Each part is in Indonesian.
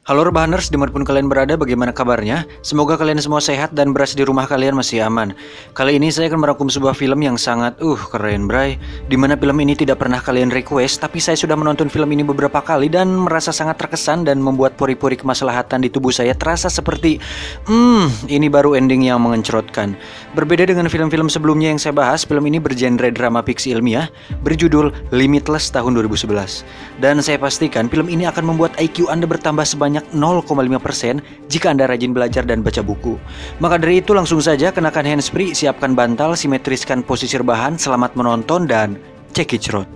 Halo Rebahaners, dimanapun kalian berada, bagaimana kabarnya? Semoga kalian semua sehat dan berasa di rumah kalian masih aman. Kali ini saya akan merangkum sebuah film yang sangat keren bray. Dimana film ini tidak pernah kalian request, tapi saya sudah menonton film ini beberapa kali dan merasa sangat terkesan dan membuat pori-pori kemaslahatan di tubuh saya terasa seperti ini baru ending yang mengencrotkan. Berbeda dengan film-film sebelumnya yang saya bahas, film ini bergenre drama fiksi ilmiah berjudul Limitless tahun 2011. Dan saya pastikan film ini akan membuat IQ Anda bertambah sebanyak 0,5% jika Anda rajin belajar dan baca buku. Maka dari itu langsung saja kenakan handsfree, siapkan bantal, simetriskan posisi rebahan, selamat menonton dan check it out.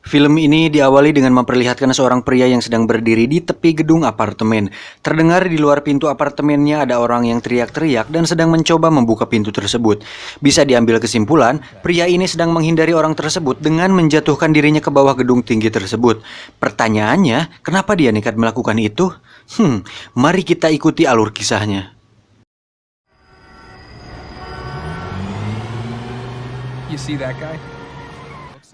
Film ini diawali dengan memperlihatkan seorang pria yang sedang berdiri di tepi gedung apartemen. Terdengar di luar pintu apartemennya ada orang yang teriak-teriak dan sedang mencoba membuka pintu tersebut. Bisa diambil kesimpulan, pria ini sedang menghindari orang tersebut dengan menjatuhkan dirinya ke bawah gedung tinggi tersebut. Pertanyaannya, kenapa dia nekat melakukan itu? Mari kita ikuti alur kisahnya. You see that guy?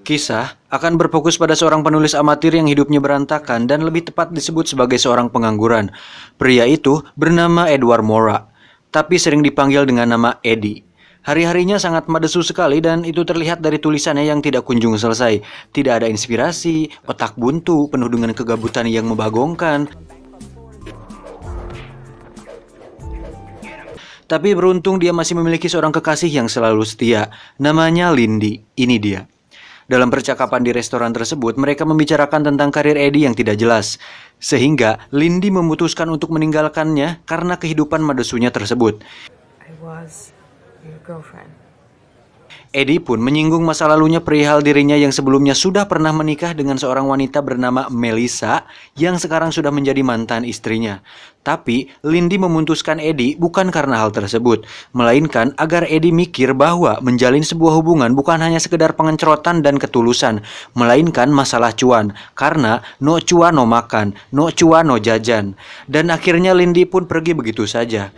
Kisah akan berfokus pada seorang penulis amatir yang hidupnya berantakan dan lebih tepat disebut sebagai seorang pengangguran. Pria itu bernama Edward Mora, tapi sering dipanggil dengan nama Eddie. Hari-harinya sangat madesu sekali dan itu terlihat dari tulisannya yang tidak kunjung selesai. Tidak ada inspirasi, otak buntu, penuh dengan kegabutan yang membagongkan. Tapi beruntung dia masih memiliki seorang kekasih yang selalu setia. Namanya Lindy. Ini dia. Dalam percakapan di restoran tersebut, mereka membicarakan tentang karir Eddie yang tidak jelas. Sehingga Lindy memutuskan untuk meninggalkannya karena kehidupan madesunya tersebut. I was your girlfriend. Eddie pun menyinggung masa lalunya perihal dirinya yang sebelumnya sudah pernah menikah dengan seorang wanita bernama Melissa yang sekarang sudah menjadi mantan istrinya. Tapi Lindy memutuskan Eddie bukan karena hal tersebut, melainkan agar Eddie mikir bahwa menjalin sebuah hubungan bukan hanya sekedar pengencrotan dan ketulusan, melainkan masalah cuan. Karena no cuan no makan, no cuan no jajan. Dan akhirnya Lindy pun pergi begitu saja.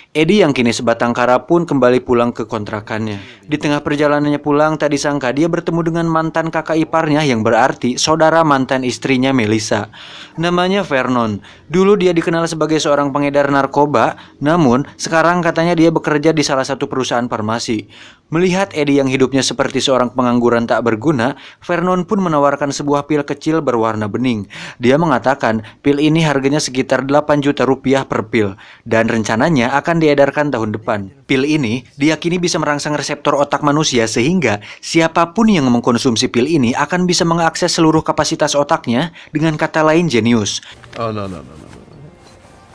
Eddie yang kini sebatang kara pun kembali pulang ke kontrakannya. Di tengah perjalanannya pulang, tak disangka dia bertemu dengan mantan kakak iparnya yang berarti saudara mantan istrinya Melissa. Namanya Vernon. Dulu dia dikenal sebagai seorang pengedar narkoba, namun sekarang katanya dia bekerja di salah satu perusahaan farmasi. Melihat Eddie yang hidupnya seperti seorang pengangguran tak berguna, Vernon pun menawarkan sebuah pil kecil berwarna bening. Dia mengatakan pil ini harganya sekitar 8 juta rupiah per pil dan rencananya akan diedarkan tahun depan. Pil ini diyakini bisa merangsang reseptor otak manusia sehingga siapapun yang mengkonsumsi pil ini akan bisa mengakses seluruh kapasitas otaknya, dengan kata lain jenius. Oh no.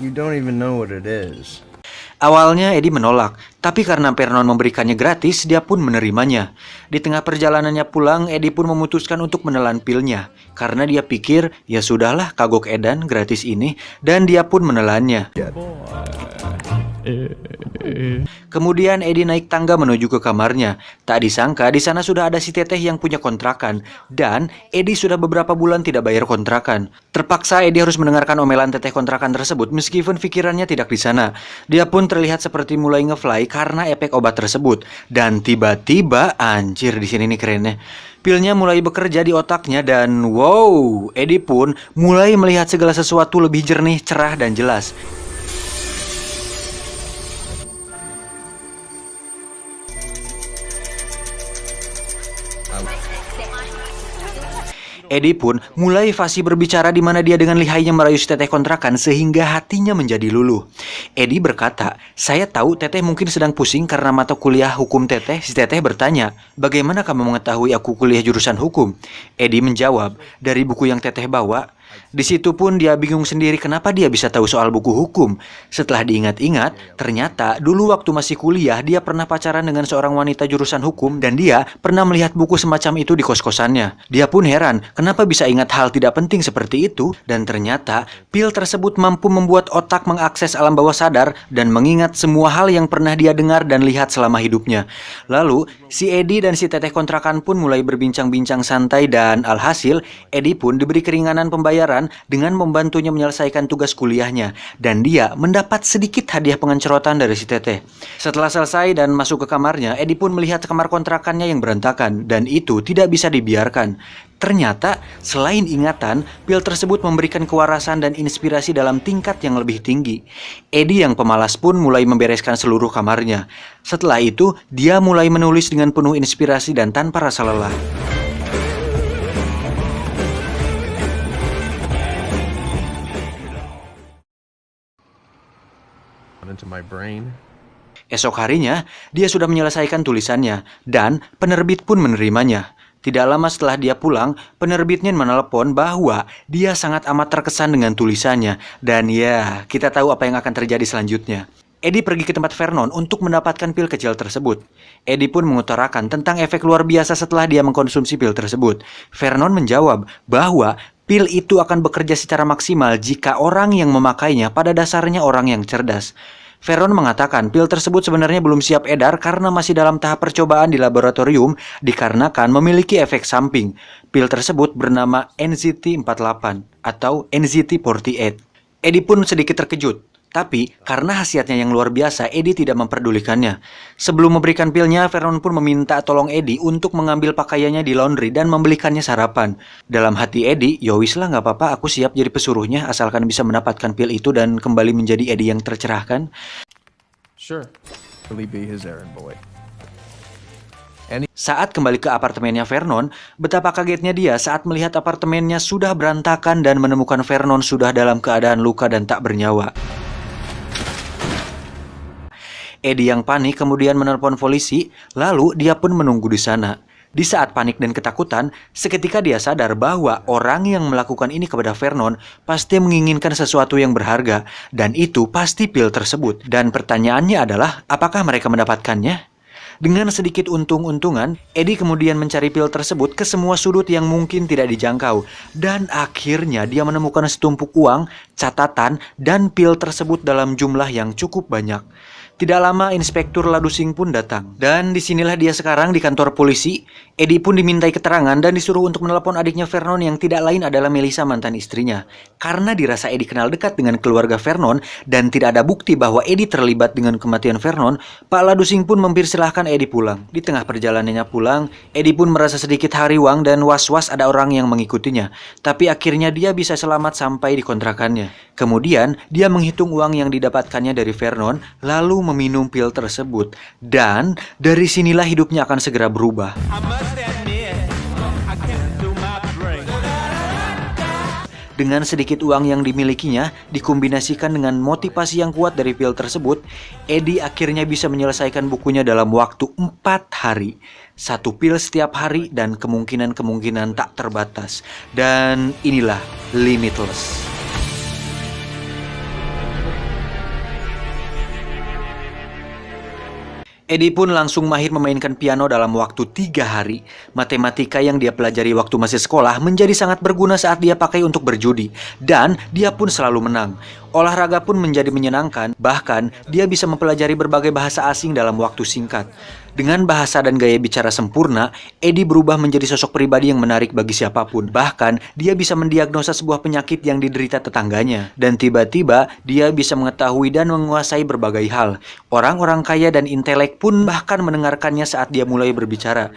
You don't even know what it is. Awalnya Eddie menolak, tapi karena Vernon memberikannya gratis, dia pun menerimanya. Di tengah perjalanannya pulang, Eddie pun memutuskan untuk menelan pilnya. Karena dia pikir, ya sudahlah kagok edan gratis ini, dan dia pun menelannya. Kemudian Eddie naik tangga menuju ke kamarnya. Tak disangka di sana sudah ada si teteh yang punya kontrakan, dan Eddie sudah beberapa bulan tidak bayar kontrakan. Terpaksa Eddie harus mendengarkan omelan teteh kontrakan tersebut meskipun pikirannya tidak di sana. Dia pun terlihat seperti mulai ngefly karena efek obat tersebut. Dan tiba-tiba, anjir di sini nih kerennya, pilnya mulai bekerja di otaknya dan wow, Eddie pun mulai melihat segala sesuatu lebih jernih, cerah dan jelas. Eddie pun mulai fasih berbicara di mana dia dengan lihainya merayu si teteh kontrakan sehingga hatinya menjadi luluh. Eddie berkata, "Saya tahu teteh mungkin sedang pusing karena mata kuliah hukum teteh." Si teteh bertanya, "Bagaimana kamu mengetahui aku kuliah jurusan hukum?" Eddie menjawab, "Dari buku yang teteh bawa." Di situ pun dia bingung sendiri kenapa dia bisa tahu soal buku hukum. Setelah diingat-ingat, ternyata dulu waktu masih kuliah dia pernah pacaran dengan seorang wanita jurusan hukum dan dia pernah melihat buku semacam itu di kos-kosannya. Dia pun heran kenapa bisa ingat hal tidak penting seperti itu dan ternyata pil tersebut mampu membuat otak mengakses alam bawah sadar dan mengingat semua hal yang pernah dia dengar dan lihat selama hidupnya. Lalu, si Eddie dan si teteh kontrakan pun mulai berbincang-bincang santai dan alhasil, Eddie pun diberi keringanan pembayaran dengan membantunya menyelesaikan tugas kuliahnya dan dia mendapat sedikit hadiah pengencerotan dari si teteh. Setelah selesai dan masuk ke kamarnya, Eddie pun melihat kamar kontrakannya yang berantakan dan itu tidak bisa dibiarkan. Ternyata, selain ingatan, pil tersebut memberikan kewarasan dan inspirasi dalam tingkat yang lebih tinggi. Eddie yang pemalas pun mulai membereskan seluruh kamarnya. Setelah itu, dia mulai menulis dengan penuh inspirasi dan tanpa rasa lelah. Into my brain. Esok harinya, dia sudah menyelesaikan tulisannya, dan penerbit pun menerimanya. Tidak lama setelah dia pulang, penerbitnya menelepon bahwa dia sangat amat terkesan dengan tulisannya. Dan ya, kita tahu apa yang akan terjadi selanjutnya. Eddie pergi ke tempat Vernon untuk mendapatkan pil kecil tersebut. Eddie pun mengutarakan tentang efek luar biasa setelah dia mengkonsumsi pil tersebut. Vernon menjawab bahwa pil itu akan bekerja secara maksimal jika orang yang memakainya pada dasarnya orang yang cerdas. Vernon mengatakan pil tersebut sebenarnya belum siap edar karena masih dalam tahap percobaan di laboratorium dikarenakan memiliki efek samping. Pil tersebut bernama NZT-48 atau NZT-48. Eddie pun sedikit terkejut. Tapi, karena khasiatnya yang luar biasa, Eddie tidak memperdulikannya. Sebelum memberikan pilnya, Vernon pun meminta tolong Eddie untuk mengambil pakaiannya di laundry dan membelikannya sarapan. Dalam hati Eddie, yowis lah nggak apa-apa, aku siap jadi pesuruhnya asalkan bisa mendapatkan pil itu dan kembali menjadi Eddie yang tercerahkan. Sure. Really be his errand boy. Saat kembali ke apartemennya Vernon, betapa kagetnya dia saat melihat apartemennya sudah berantakan dan menemukan Vernon sudah dalam keadaan luka dan tak bernyawa. Eddie yang panik kemudian menelpon polisi, lalu dia pun menunggu di sana. Di saat panik dan ketakutan, seketika dia sadar bahwa orang yang melakukan ini kepada Vernon pasti menginginkan sesuatu yang berharga, dan itu pasti pil tersebut. Dan pertanyaannya adalah, apakah mereka mendapatkannya? Dengan sedikit untung-untungan, Eddie kemudian mencari pil tersebut ke semua sudut yang mungkin tidak dijangkau. Dan akhirnya dia menemukan setumpuk uang, catatan, dan pil tersebut dalam jumlah yang cukup banyak. Tidak lama Inspektur Ladusing pun datang. Dan disinilah dia sekarang di kantor polisi. Eddie pun dimintai keterangan dan disuruh untuk menelepon adiknya Vernon yang tidak lain adalah Melissa, mantan istrinya. Karena dirasa Eddie kenal dekat dengan keluarga Vernon dan tidak ada bukti bahwa Eddie terlibat dengan kematian Vernon, Pak Ladusing pun mempersilahkan Eddie pulang. Di tengah perjalanannya pulang, Eddie pun merasa sedikit hariwang dan was-was ada orang yang mengikutinya. Tapi akhirnya dia bisa selamat sampai di kontrakannya. Kemudian dia menghitung uang yang didapatkannya dari Vernon, lalu meminum pil tersebut. Dan dari sinilah hidupnya akan segera berubah. Dengan sedikit uang yang dimilikinya, dikombinasikan dengan motivasi yang kuat dari pil tersebut, Eddie akhirnya bisa menyelesaikan bukunya dalam waktu 4 hari. 1 pil setiap hari dan kemungkinan-kemungkinan tak terbatas. Dan inilah Limitless. Eddie pun langsung mahir memainkan piano dalam waktu 3 hari. Matematika yang dia pelajari waktu masih sekolah menjadi sangat berguna saat dia pakai untuk berjudi. Dan dia pun selalu menang. Olahraga pun menjadi menyenangkan, bahkan dia bisa mempelajari berbagai bahasa asing dalam waktu singkat. Dengan bahasa dan gaya bicara sempurna, Eddie berubah menjadi sosok pribadi yang menarik bagi siapapun. Bahkan, dia bisa mendiagnosa sebuah penyakit yang diderita tetangganya. Dan tiba-tiba, dia bisa mengetahui dan menguasai berbagai hal. Orang-orang kaya dan intelek pun bahkan mendengarkannya saat dia mulai berbicara.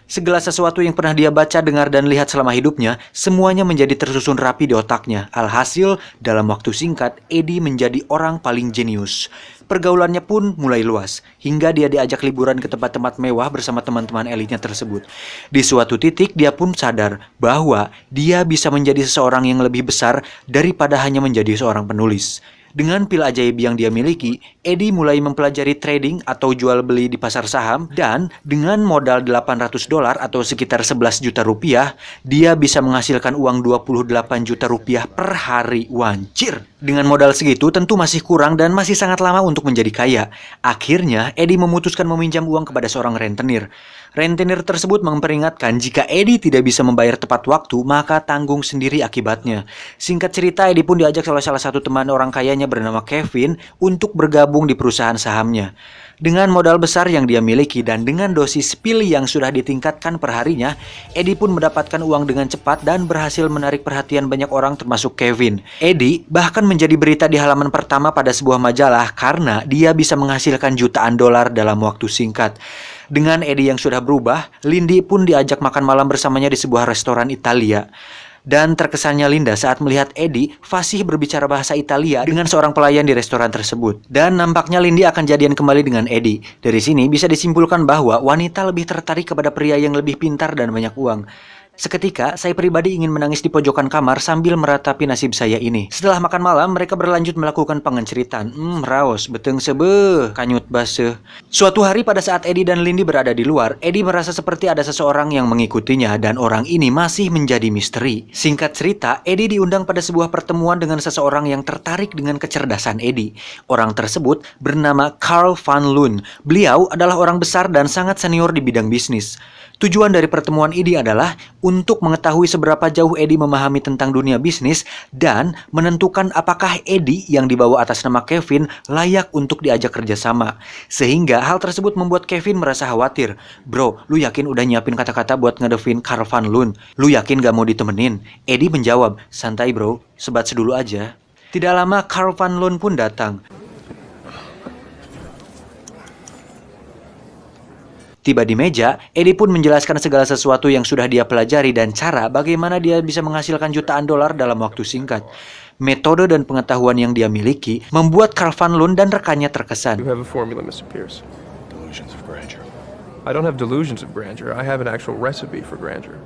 Segala sesuatu yang pernah dia baca, dengar, dan lihat selama hidupnya, semuanya menjadi tersusun rapi di otaknya. Alhasil, dalam waktu singkat, Eddie menjadi orang paling jenius. Pergaulannya pun mulai luas, hingga dia diajak liburan ke tempat-tempat mewah bersama teman-teman elitnya tersebut. Di suatu titik, dia pun sadar bahwa dia bisa menjadi seseorang yang lebih besar daripada hanya menjadi seorang penulis. Dengan pil ajaib yang dia miliki, Eddie mulai mempelajari trading atau jual beli di pasar saham, dan dengan modal $800 atau sekitar 11 juta rupiah, dia bisa menghasilkan uang 28 juta rupiah per hari. Wancir! Dengan modal segitu tentu masih kurang dan masih sangat lama untuk menjadi kaya. Akhirnya, Eddie memutuskan meminjam uang kepada seorang rentenir. Rentenir tersebut memperingatkan jika Eddie tidak bisa membayar tepat waktu, maka tanggung sendiri akibatnya. Singkat cerita, Eddie pun diajak oleh salah satu teman orang kayanya bernama Kevin untuk bergabung di perusahaan sahamnya. Dengan modal besar yang dia miliki dan dengan dosis pil yang sudah ditingkatkan per harinya, Eddie pun mendapatkan uang dengan cepat dan berhasil menarik perhatian banyak orang termasuk Kevin. Eddie bahkan menjadi berita di halaman pertama pada sebuah majalah karena dia bisa menghasilkan jutaan dolar dalam waktu singkat. Dengan Eddie yang sudah berubah, Lindy pun diajak makan malam bersamanya di sebuah restoran Italia. Dan terkesannya Linda saat melihat Eddie fasih berbicara bahasa Italia dengan seorang pelayan di restoran tersebut. Dan nampaknya Lindy akan jadian kembali dengan Eddie. Dari sini bisa disimpulkan bahwa wanita lebih tertarik kepada pria yang lebih pintar dan banyak uang. Seketika, saya pribadi ingin menangis di pojokan kamar sambil meratapi nasib saya ini. Setelah makan malam, mereka berlanjut melakukan pengenceritan. Raos, beteng sebe, kanyut baseh. Suatu hari pada saat Eddie dan Lindy berada di luar, Eddie merasa seperti ada seseorang yang mengikutinya dan orang ini masih menjadi misteri. Singkat cerita, Eddie diundang pada sebuah pertemuan dengan seseorang yang tertarik dengan kecerdasan Eddie. Orang tersebut bernama Carl Van Loon. Beliau adalah orang besar dan sangat senior di bidang bisnis. Tujuan dari pertemuan ini adalah untuk mengetahui seberapa jauh Eddie memahami tentang dunia bisnis dan menentukan apakah Eddie yang dibawa atas nama Kevin layak untuk diajak kerjasama. Sehingga hal tersebut membuat Kevin merasa khawatir. Bro, lu yakin udah nyiapin kata-kata buat ngedevin Carl Van Loon? Lu yakin gak mau ditemenin? Eddie menjawab, santai bro, sebat dulu aja. Tidak lama Carl Van Loon pun datang. Tiba di meja, Eddie pun menjelaskan segala sesuatu yang sudah dia pelajari dan cara bagaimana dia bisa menghasilkan jutaan dolar dalam waktu singkat. Metode dan pengetahuan yang dia miliki membuat Carl Van Loon dan rekannya terkesan. You have a formula, Mr. Pierce. Delusions of grandeur. I don't have delusions of grandeur. I have an actual recipe for grandeur.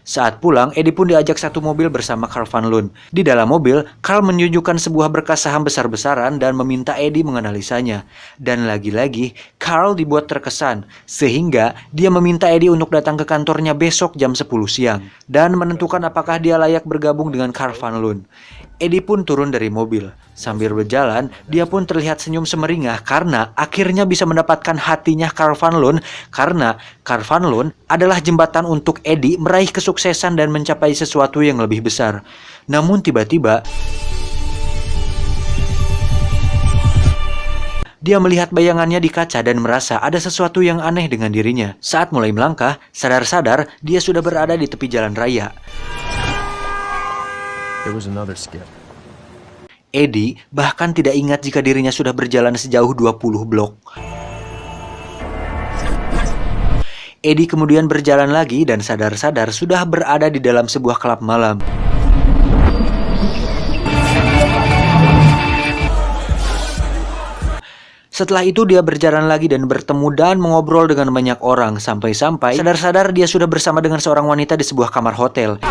Saat pulang, Eddie pun diajak satu mobil bersama Carl Van Loon. Di dalam mobil, Carl menunjukkan sebuah berkas saham besar-besaran dan meminta Eddie menganalisanya. Dan lagi-lagi, Carl dibuat terkesan, sehingga dia meminta Eddie untuk datang ke kantornya besok jam 10 siang dan menentukan apakah dia layak bergabung dengan Carl Van Loon. Eddie pun turun dari mobil. Sambil berjalan, dia pun terlihat senyum semeringah karena akhirnya bisa mendapatkan hatinya Carl Van Loon, karena Carl Van Loon adalah jembatan untuk Eddie meraih kesuksesan dan mencapai sesuatu yang lebih besar. Namun tiba-tiba dia melihat bayangannya di kaca dan merasa ada sesuatu yang aneh dengan dirinya. Saat mulai melangkah, sadar-sadar dia sudah berada di tepi jalan raya. There was another skip. Eddie bahkan tidak ingat jika dirinya sudah berjalan sejauh 20 blok. Eddie kemudian berjalan lagi dan sadar-sadar sudah berada di dalam sebuah klub malam. Setelah itu dia berjalan lagi dan bertemu dan mengobrol dengan banyak orang sampai-sampai sadar-sadar dia sudah bersama dengan seorang wanita di sebuah kamar hotel.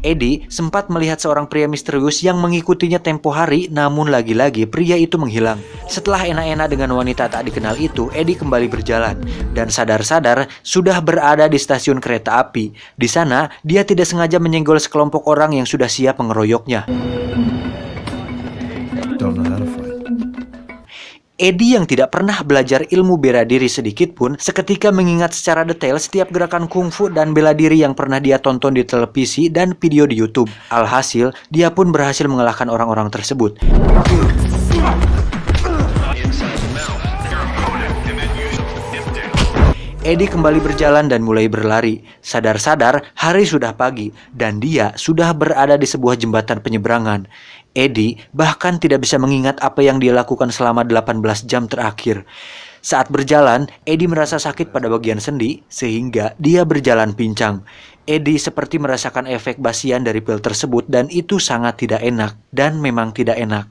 Eddie sempat melihat seorang pria misterius yang mengikutinya tempo hari, namun lagi-lagi pria itu menghilang. Setelah enak-enak dengan wanita tak dikenal itu, Eddie kembali berjalan dan sadar-sadar sudah berada di stasiun kereta api. Di sana, dia tidak sengaja menyenggol sekelompok orang yang sudah siap mengeroyoknya. Don't know how to fight. Eddie yang tidak pernah belajar ilmu bela diri sedikit pun seketika mengingat secara detail setiap gerakan kungfu dan bela diri yang pernah dia tonton di televisi dan video di YouTube. Alhasil, dia pun berhasil mengalahkan orang-orang tersebut. Eddie kembali berjalan dan mulai berlari. Sadar-sadar, hari sudah pagi dan dia sudah berada di sebuah jembatan penyeberangan. Eddie bahkan tidak bisa mengingat apa yang dia lakukan selama 18 jam terakhir. Saat berjalan, Eddie merasa sakit pada bagian sendi sehingga dia berjalan pincang. Eddie seperti merasakan efek basian dari pil tersebut dan itu sangat tidak enak dan memang tidak enak.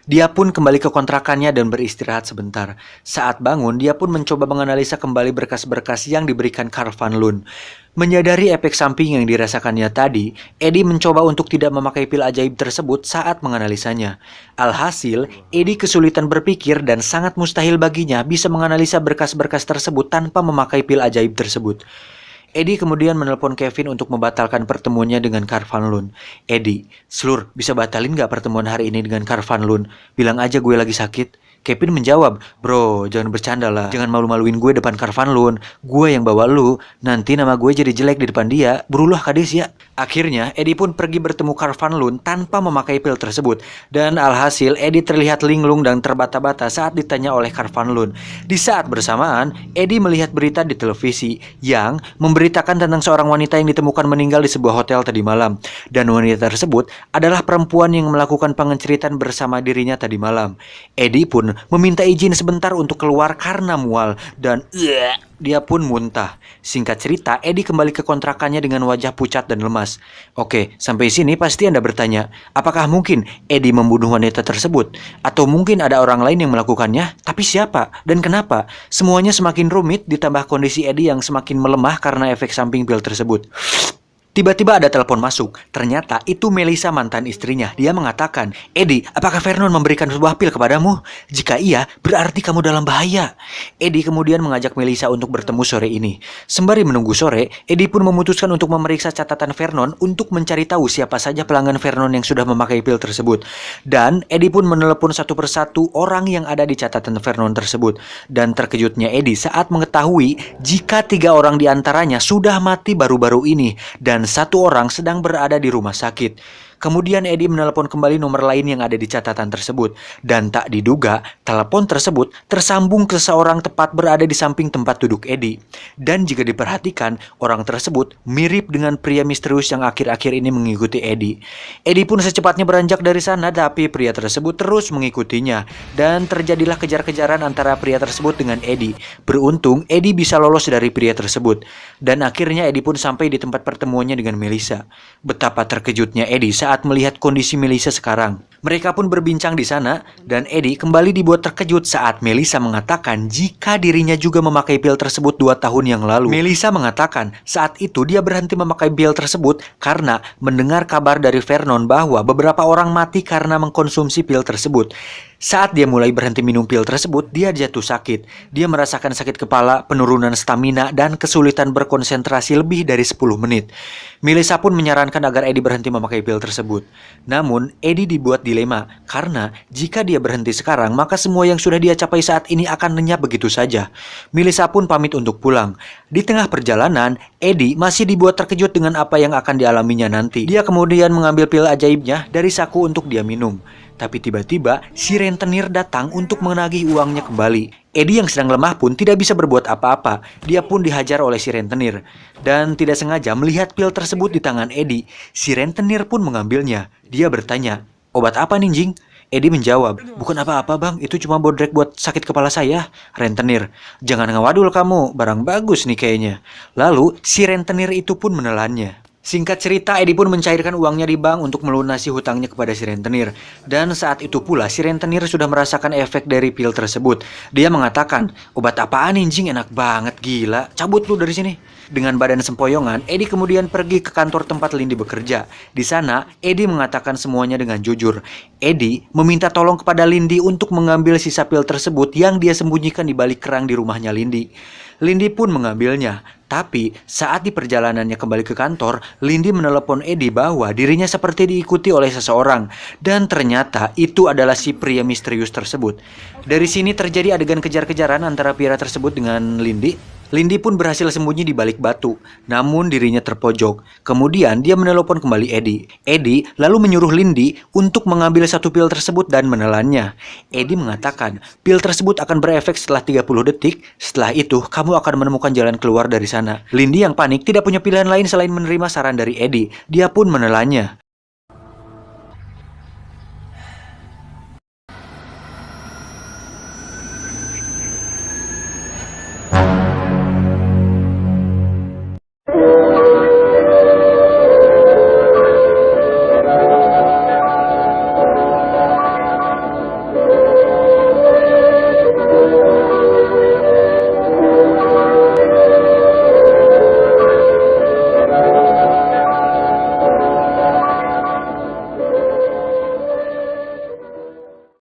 Dia pun kembali ke kontrakannya dan beristirahat sebentar. Saat bangun, dia pun mencoba menganalisa kembali berkas-berkas yang diberikan Karl Van Loon. Menyadari efek samping yang dirasakannya tadi, Eddie mencoba untuk tidak memakai pil ajaib tersebut saat menganalisanya. Alhasil, Eddie kesulitan berpikir dan sangat mustahil baginya bisa menganalisa berkas-berkas tersebut tanpa memakai pil ajaib tersebut. Eddie kemudian menelpon Kevin untuk membatalkan pertemuannya dengan Karl Van Loon. Eddie, Slur, bisa batalin gak pertemuan hari ini dengan Karl Van Loon? Bilang aja gue lagi sakit. Kevin menjawab, bro, jangan bercanda lah. Jangan malu-maluin gue depan Karl Van Loon. Gue yang bawa lu. Nanti nama gue jadi jelek di depan dia. Berulah kades ya. Akhirnya, Eddie pun pergi bertemu Karl Van Loon tanpa memakai pil tersebut. Dan alhasil, Eddie terlihat linglung dan terbata-bata saat ditanya oleh Karl Van Loon. Di saat bersamaan, Eddie melihat berita di televisi yang memberitakan tentang seorang wanita yang ditemukan meninggal di sebuah hotel tadi malam. Dan wanita tersebut adalah perempuan yang melakukan pengenceritan bersama dirinya tadi malam. Eddie pun meminta izin sebentar untuk keluar karena mual dan dia pun muntah. Singkat cerita, Eddie kembali ke kontrakannya dengan wajah pucat dan lemas. Oke, sampai sini pasti Anda bertanya, apakah mungkin Eddie membunuh wanita tersebut? Atau mungkin ada orang lain yang melakukannya? Tapi siapa? Dan kenapa? Semuanya semakin rumit ditambah kondisi Eddie yang semakin melemah karena efek samping pil tersebut. Tiba-tiba ada telepon masuk. Ternyata itu Melissa, mantan istrinya. Dia mengatakan, Eddie, apakah Vernon memberikan sebuah pil kepadamu? Jika iya, berarti kamu dalam bahaya. Eddie kemudian mengajak Melissa untuk bertemu sore ini. Sembari menunggu sore, Eddie pun memutuskan untuk memeriksa catatan Vernon untuk mencari tahu siapa saja pelanggan Vernon yang sudah memakai pil tersebut. Dan Eddie pun menelepon satu persatu orang yang ada di catatan Vernon tersebut. Dan terkejutnya Eddie saat mengetahui jika 3 orang di antaranya sudah mati baru-baru ini. Dan 1 orang sedang berada di rumah sakit. Kemudian Eddie menelepon kembali nomor lain yang ada di catatan tersebut. Dan tak diduga, telepon tersebut tersambung ke seorang tepat berada di samping tempat duduk Eddie. Dan jika diperhatikan, orang tersebut mirip dengan pria misterius yang akhir-akhir ini mengikuti Eddie. Eddie pun secepatnya beranjak dari sana, tapi pria tersebut terus mengikutinya. Dan terjadilah kejar-kejaran antara pria tersebut dengan Eddie. Beruntung, Eddie bisa lolos dari pria tersebut. Dan akhirnya Eddie pun sampai di tempat pertemuannya dengan Melissa. Betapa terkejutnya Eddie saat melihat kondisi Melissa sekarang. Mereka pun berbincang di sana dan Eddie kembali dibuat terkejut saat Melissa mengatakan jika dirinya juga memakai pil tersebut 2 tahun yang lalu. Melissa mengatakan saat itu dia berhenti memakai pil tersebut karena mendengar kabar dari Vernon bahwa beberapa orang mati karena mengkonsumsi pil tersebut. Saat dia mulai berhenti minum pil tersebut, dia jatuh sakit. Dia merasakan sakit kepala, penurunan stamina, dan kesulitan berkonsentrasi lebih dari 10 menit. Melissa pun menyarankan agar Eddie berhenti memakai pil tersebut. Namun, Eddie dibuat dilema, karena jika dia berhenti sekarang, maka semua yang sudah dia capai saat ini akan lenyap begitu saja. Melissa pun pamit untuk pulang. Di tengah perjalanan, Eddie masih dibuat terkejut dengan apa yang akan dialaminya nanti. Dia kemudian mengambil pil ajaibnya dari saku untuk dia minum. Tapi tiba-tiba si rentenir datang untuk menagih uangnya kembali. Eddie yang sedang lemah pun tidak bisa berbuat apa-apa. Dia pun dihajar oleh si rentenir. Dan tidak sengaja melihat pil tersebut di tangan Eddie. Si rentenir pun mengambilnya. Dia bertanya, obat apa nih Jing? Eddie menjawab, bukan apa-apa bang, itu cuma bodrek buat sakit kepala saya. Rentenir, jangan ngawadul kamu, barang bagus nih kayaknya. Lalu si rentenir itu pun menelannya. Singkat cerita, Eddie pun mencairkan uangnya di bank untuk melunasi hutangnya kepada si rentenir. Dan saat itu pula, si rentenir sudah merasakan efek dari pil tersebut. Dia mengatakan, obat apaan anjing, enak banget, gila, cabut lu dari sini. Dengan badan sempoyongan, Eddie kemudian pergi ke kantor tempat Lindy bekerja. Di sana, Eddie mengatakan semuanya dengan jujur. Eddie meminta tolong kepada Lindy untuk mengambil sisa pil tersebut yang dia sembunyikan di balik kerang di rumahnya Lindy. Lindy pun mengambilnya. Tapi saat di perjalanannya kembali ke kantor, Lindy menelepon Eddie bahwa dirinya seperti diikuti oleh seseorang. Dan ternyata itu adalah si pria misterius tersebut. Dari sini terjadi adegan kejar-kejaran antara pria tersebut dengan Lindy. Lindy pun berhasil sembunyi di balik batu, namun dirinya terpojok. Kemudian dia menelepon kembali Eddie. Eddie lalu menyuruh Lindy untuk mengambil satu pil tersebut dan menelannya. Eddie mengatakan, pil tersebut akan berefek setelah 30 detik. Setelah itu, kamu akan menemukan jalan keluar dari sana. Lindy yang panik tidak punya pilihan lain selain menerima saran dari Eddie. Dia pun menelannya.